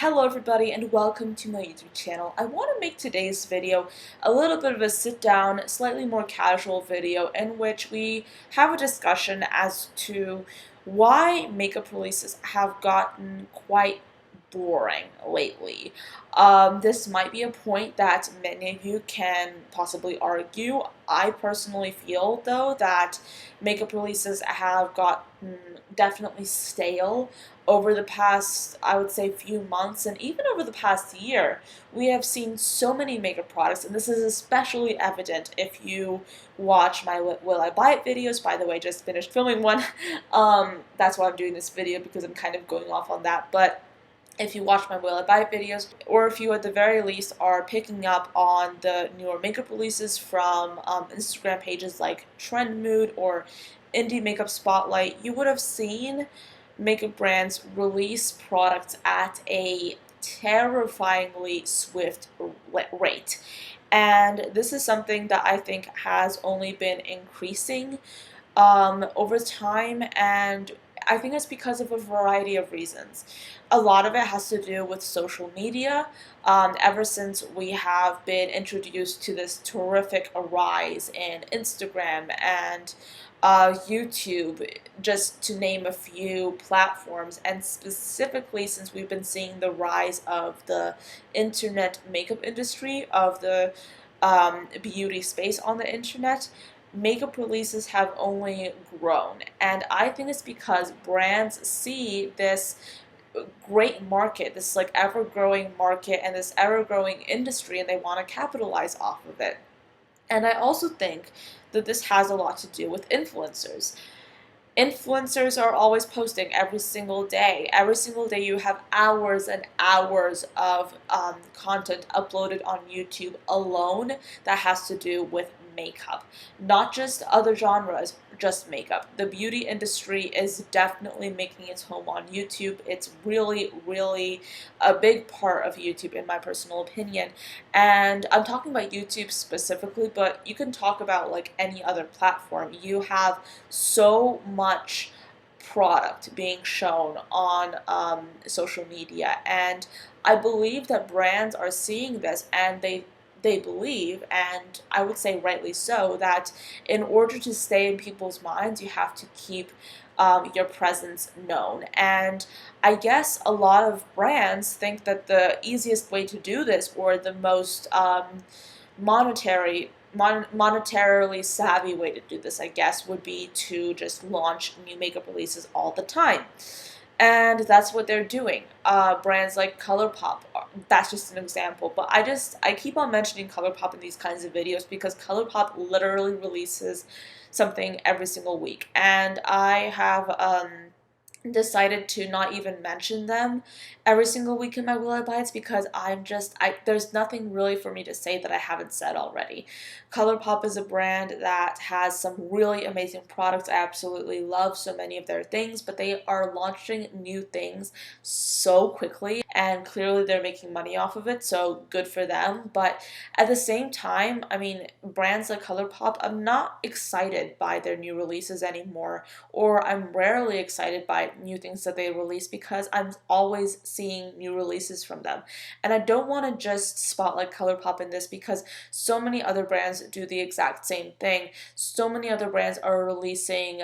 Hello everybody and welcome to my YouTube channel. I want to make today's video a little bit of a sit down, slightly more casual video in which we have a discussion as to why makeup releases have gotten quite boring lately. This might be a point that many of you can possibly argue. I personally feel though that makeup releases have gotten definitely stale over the past, I would say, few months and even over the past year. We have seen so many makeup products, and this is especially evident if you watch my Will I Buy It videos. By the way, just finished filming one. That's why I'm doing this video, because I'm kind of going off on that. But if you watch my Will I Buy It videos, or if you at the very least are picking up on the newer makeup releases from Instagram pages like Trend Mood or Indie Makeup Spotlight, you would have seen makeup brands release products at a terrifyingly swift rate. And this is something that I think has only been increasing over time, and I think it's because of a variety of reasons. A lot of it has to do with social media. Ever since we have been introduced to this terrific rise in Instagram and YouTube, just to name a few platforms, and specifically since we've been seeing the rise of the internet makeup industry, of the beauty space on the internet, makeup releases have only grown. And I think it's because brands see this great market, this like ever-growing market and this ever-growing industry, and they want to capitalize off of it. And I also think that this has a lot to do with influencers. Influencers are always posting every single day. Every single day you have hours and hours of content uploaded on YouTube alone that has to do with makeup. Not just other genres, just makeup. The beauty industry is definitely making its home on YouTube. It's really, really a big part of YouTube in my personal opinion. And I'm talking about YouTube specifically, but you can talk about like any other platform. You have so much product being shown on social media, and I believe that brands are seeing this, and they believe, and I would say rightly so, that in order to stay in people's minds, you have to keep your presence known. And I guess a lot of brands think that the easiest way to do this, or the most monetarily savvy way to do this, I guess, would be to just launch new makeup releases all the time. And that's what they're doing. Brands like ColourPop, that's just an example. But I keep on mentioning ColourPop in these kinds of videos because ColourPop literally releases something every single week. And I have decided to not even mention them every single week in my Will I Buy It's, because there's nothing really for me to say that I haven't said already. ColourPop is a brand that has some really amazing products. I absolutely love so many of their things, but they are launching new things so quickly, and clearly they're making money off of it, so good for them. But at the same time, I mean, brands like ColourPop, I'm not excited by their new releases anymore, or I'm rarely excited by new things that they release, because I'm always seeing new releases from them. And I don't want to just spotlight ColourPop in this, because so many other brands do the exact same thing. So many other brands are releasing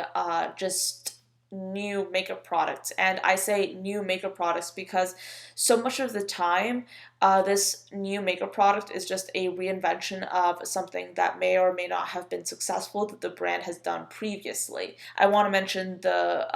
just new makeup products. And I say new makeup products because so much of the time this new makeup product is just a reinvention of something that may or may not have been successful that the brand has done previously. I want to mention the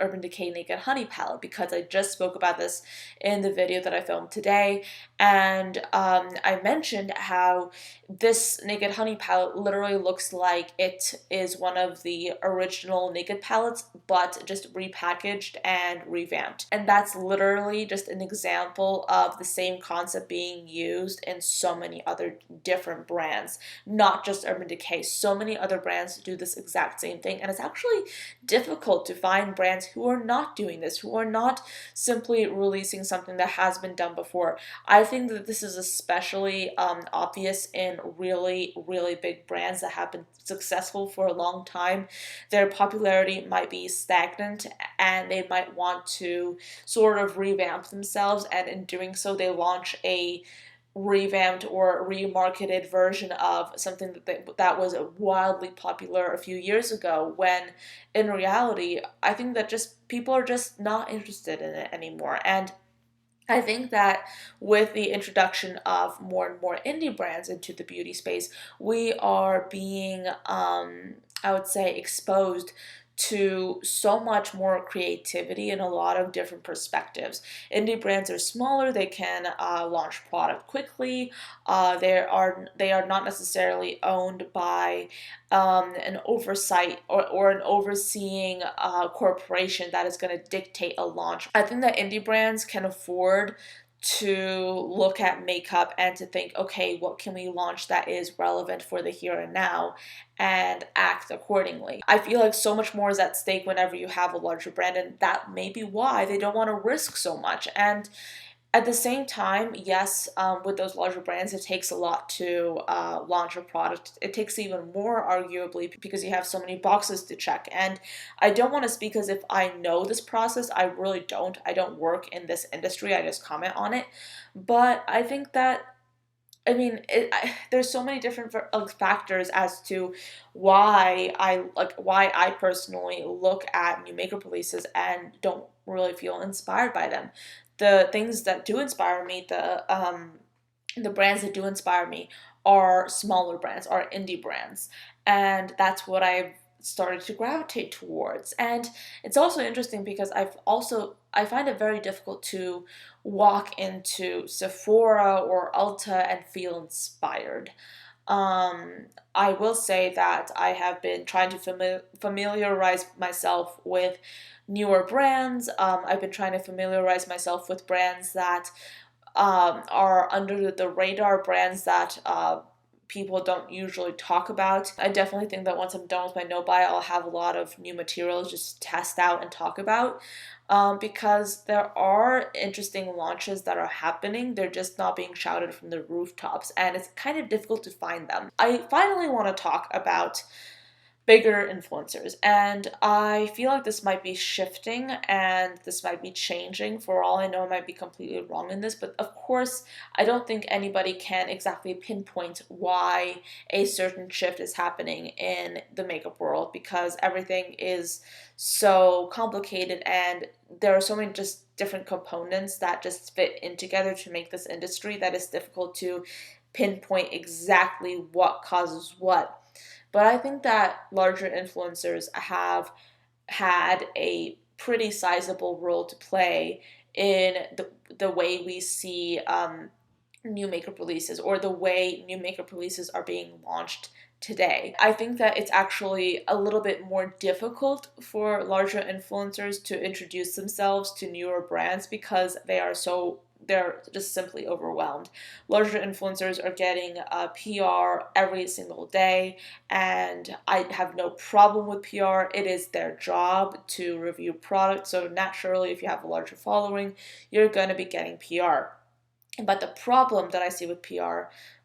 Urban Decay Naked Honey palette, because I just spoke about this in the video that I filmed today, and I mentioned how this Naked Honey palette literally looks like it is one of the original Naked palettes, but just repackaged and revamped. And that's literally just an example of the same concept being used in so many other different brands, not just Urban Decay. So many other brands do this exact same thing, and it's actually difficult to find brands who are not doing this, who are not simply releasing something that has been done before. I think that this is especially obvious in really, big brands that have been successful for a long time. Their popularity might be stagnating stagnant and they might want to sort of revamp themselves, and in doing so they launch a revamped or remarketed version of something that was wildly popular a few years ago, when in reality I think that just people are just not interested in it anymore. And I think that with the introduction of more and more indie brands into the beauty space, we are being, I would say, exposed to so much more creativity and a lot of different perspectives. Indie brands are smaller; they can launch product quickly. They are not necessarily owned by an oversight or an overseeing corporation that is going to dictate a launch. I think that indie brands can afford to look at makeup and to think, okay, what can we launch that is relevant for the here and now, and act accordingly. I feel like so much more is at stake whenever you have a larger brand, and that may be why they don't want to risk so much. And at the same time, yes, with those larger brands, it takes a lot to launch a product. It takes even more, arguably, because you have so many boxes to check. And I don't want to speak as if I know this process. I really don't. I don't work in this industry. I just comment on it. But I think that, I mean, there's so many different factors as to why I personally look at new makeup releases and don't really feel inspired by them. The things that do inspire me, the brands that do inspire me, are smaller brands, are indie brands, and that's what I've started to gravitate towards. And it's also interesting because I find it very difficult to walk into Sephora or Ulta and feel inspired. I will say that I have been trying to familiarize myself with newer brands. I've been trying to familiarize myself with brands that are under the radar, brands that people don't usually talk about. I definitely think that once I'm done with my no buy, I'll have a lot of new materials just to test out and talk about, because there are interesting launches that are happening. They're just not being shouted from the rooftops, and it's kind of difficult to find them. I finally want to talk about bigger influencers. And I feel like this might be shifting and this might be changing. For all I know, I might be completely wrong in this, but of course, I don't think anybody can exactly pinpoint why a certain shift is happening in the makeup world, because everything is so complicated and there are so many just different components that just fit in together to make this industry that it's difficult to pinpoint exactly what causes what. But I think that larger influencers have had a pretty sizable role to play in the way we see new makeup releases, or the way new makeup releases are being launched today. I think that it's actually a little bit more difficult for larger influencers to introduce themselves to newer brands because they're just simply overwhelmed. Larger influencers are getting PR every single day, and I have no problem with PR. It is their job to review products, so naturally, if you have a larger following, you're going to be getting PR. But the problem that I see with PR,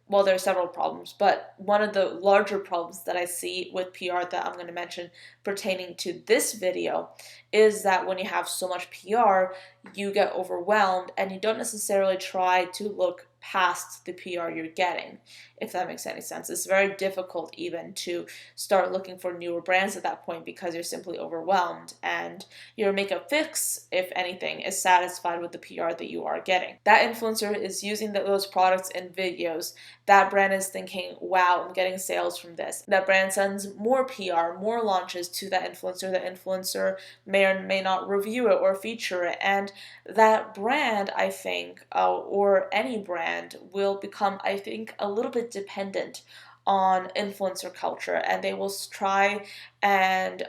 well, there are several problems, but one of the larger problems that I see with PR that I'm going to mention pertaining to this video is that when you have so much PR, you get overwhelmed and you don't necessarily try to look past the PR you're getting, if that makes any sense. It's very difficult even to start looking for newer brands at that point because you're simply overwhelmed, and your makeup fix, if anything, is satisfied with the PR that you are getting. That influencer is using those products in videos. That brand is thinking, wow, I'm getting sales from this. That brand sends more PR, more launches to that influencer. The influencer may or may not review it or feature it. And that brand, I think, or any brand, will become, I think, a little bit dependent on influencer culture, and they will try and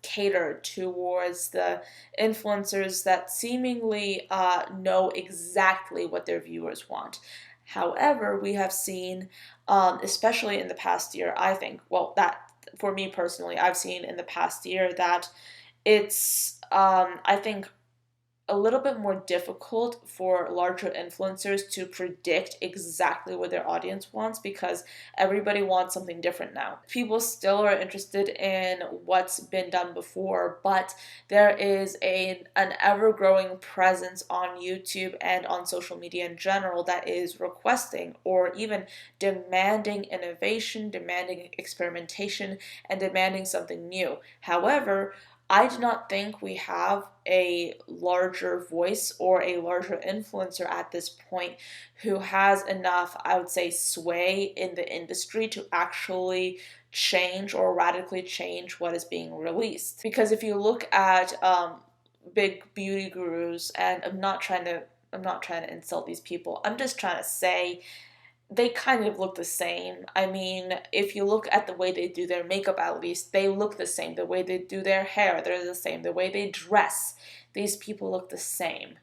cater towards the influencers that seemingly know exactly what their viewers want. However, we have seen, especially in the past year, I think, well, that for me personally, I've seen in the past year that I think a little bit more difficult for larger influencers to predict exactly what their audience wants because everybody wants something different now. People still are interested in what's been done before, but there is an ever-growing presence on YouTube and on social media in general that is requesting or even demanding innovation, demanding experimentation, and demanding something new. However, I do not think we have a larger voice or a larger influencer at this point who has enough, I would say, sway in the industry to actually change or radically change what is being released. Because if you look at big beauty gurus, and I'm not trying to insult these people. I'm just trying to say they kind of look the same. I mean, if you look at the way they do their makeup, at least, they look the same. The way they do their hair, they're the same. The way they dress, these people look the same.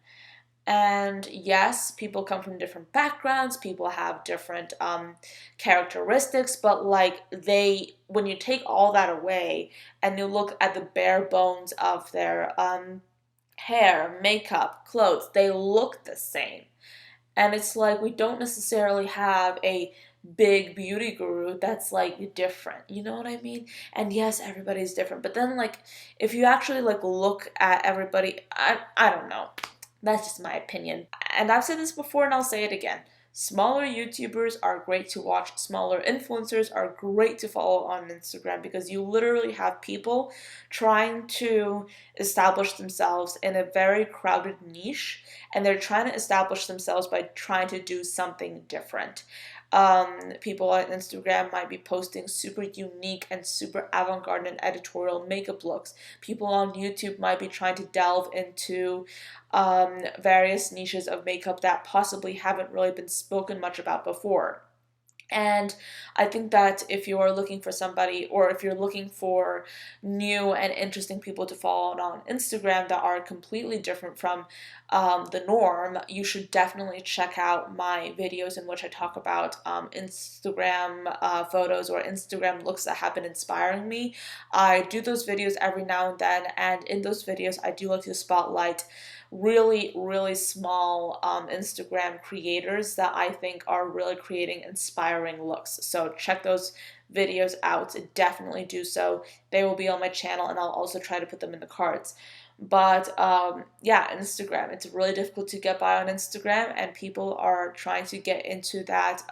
And yes, people come from different backgrounds, people have different characteristics, but like when you take all that away and you look at the bare bones of their hair, makeup, clothes, they look the same. And it's like we don't necessarily have a big beauty guru that's like different. You know what I mean? And yes, everybody's different. But then like if you actually like look at everybody, I don't know. That's just my opinion. And I've said this before and I'll say it again. Smaller YouTubers are great to watch. Smaller influencers are great to follow on Instagram because you literally have people trying to establish themselves in a very crowded niche, and they're trying to establish themselves by trying to do something different. People on Instagram might be posting super unique and super avant-garde and editorial makeup looks. People on YouTube might be trying to delve into various niches of makeup that possibly haven't really been spoken much about before. And I think that if you're looking for somebody, or if you're looking for new and interesting people to follow on Instagram that are completely different from the norm, you should definitely check out my videos in which I talk about Instagram photos or Instagram looks that have been inspiring me. I do those videos every now and then, and in those videos, I do like to spotlight really, really small Instagram creators that I think are really creating inspiring looks. So check those videos out. Definitely do so. They will be on my channel, and I'll also try to put them in the cards. But yeah, Instagram. It's really difficult to get by on Instagram, and people are trying to get into that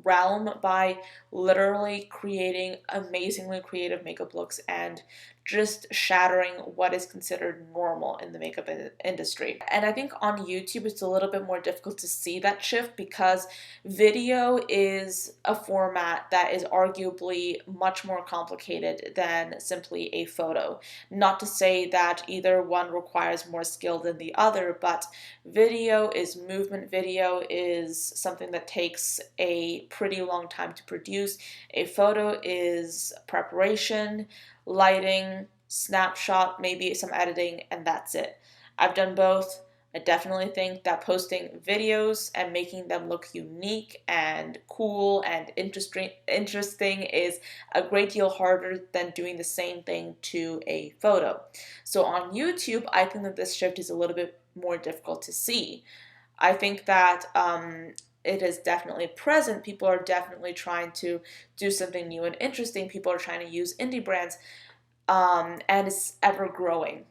realm by literally creating amazingly creative makeup looks and just shattering what is considered normal in the makeup industry. And I think on YouTube it's a little bit more difficult to see that shift because video is a format that is arguably much more complicated than simply a photo. Not to say that either one requires more skill than the other, but video is movement. Video is something that takes a pretty long time to produce. A photo is preparation, lighting, snapshot, maybe some editing, and that's it. I've done both. I definitely think that posting videos and making them look unique and cool and interesting is a great deal harder than doing the same thing to a photo. So on YouTube, I think that this shift is a little bit more difficult to see. I think that it is definitely present. People are definitely trying to do something new and interesting. People are trying to use indie brands, and it's ever growing.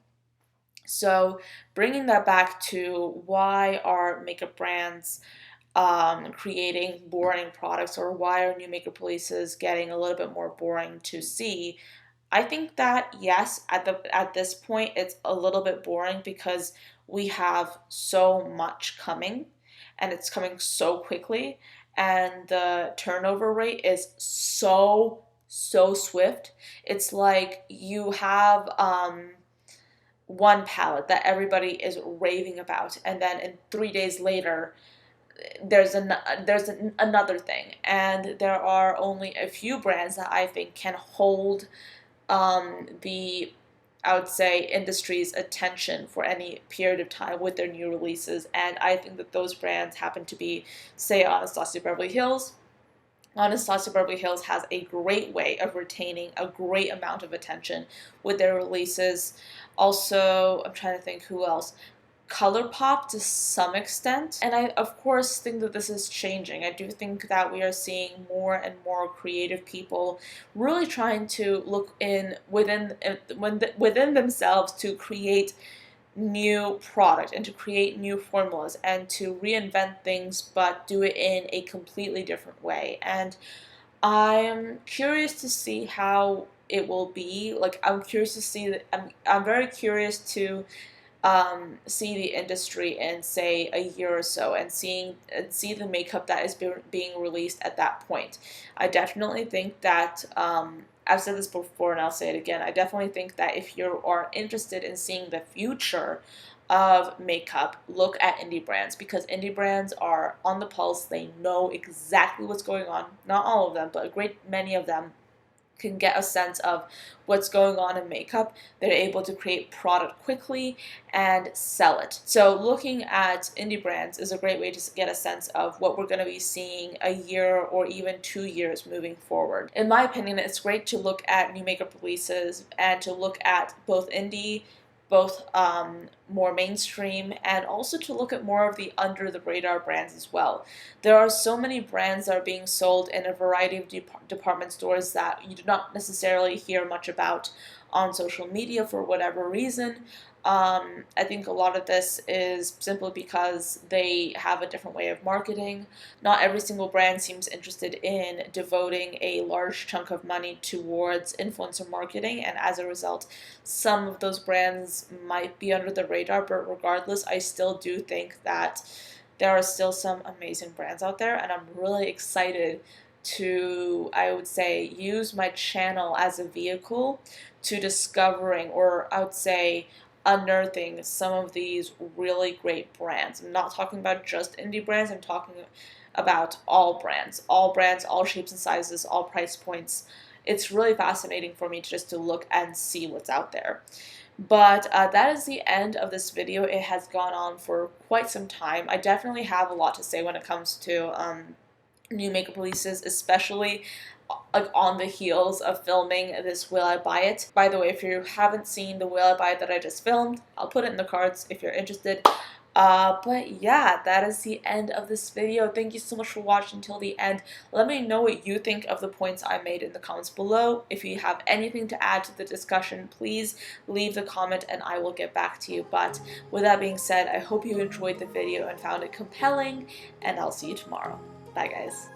So bringing that back to why are makeup brands creating boring products, or why are new makeup releases getting a little bit more boring to see? I think that yes, at this point it's a little bit boring because we have so much coming and it's coming so quickly, and the turnover rate is so swift. It's like you have one palette that everybody is raving about, and then in 3 days later there's another thing, and there are only a few brands that I think can hold the, I would say, industry's attention for any period of time with their new releases. And I think that those brands happen to be, say, Anastasia Beverly Hills. Anastasia Beverly Hills has a great way of retaining a great amount of attention with their releases. Also, I'm trying to think who else. ColourPop to some extent, and I of course think that this is changing. I do think that we are seeing more and more creative people really trying to look in within themselves to create new product and to create new formulas and to reinvent things, but do it in a completely different way. And I'm curious to see how it will be. Like, I'm curious to see that. I'm very curious to see the industry in, say, a year or so, and see the makeup that is being released at that point. I definitely think that I've said this before and I'll say it again. I definitely think that if you are interested in seeing the future of makeup, look at indie brands, because indie brands are on the pulse. They know exactly what's going on. Not all of them, but a great many of them can get a sense of what's going on in makeup. They're able to create product quickly and sell it. So looking at indie brands is a great way to get a sense of what we're going to be seeing a year or even 2 years moving forward. In my opinion, it's great to look at new makeup releases and to look at both indie, both more mainstream, and also to look at more of the under the radar brands as well. There are so many brands that are being sold in a variety of department stores that you do not necessarily hear much about on social media for whatever reason. I think a lot of this is simply because they have a different way of marketing. Not every single brand seems interested in devoting a large chunk of money towards influencer marketing, and as a result, some of those brands might be under the radar, but regardless, I still do think that there are still some amazing brands out there, and I'm really excited to, I would say, use my channel as a vehicle to discovering, or I would say, unearthing some of these really great brands. I'm not talking about just indie brands, I'm talking about all brands, all shapes and sizes, all price points. It's really fascinating for me just to look and see what's out there. But that is the end of this video. It has gone on for quite some time. I definitely have a lot to say when it comes to new makeup releases, especially like on the heels of filming this Will I Buy It. By the way, if you haven't seen the Will I Buy It that I just filmed, I'll put it in the cards if you're interested. But yeah, that is the end of this video. Thank you so much for watching until the end. Let me know what you think of the points I made in the comments below. If you have anything to add to the discussion, please leave the comment and I will get back to you. But with that being said, I hope you enjoyed the video and found it compelling, and I'll see you tomorrow. Bye guys.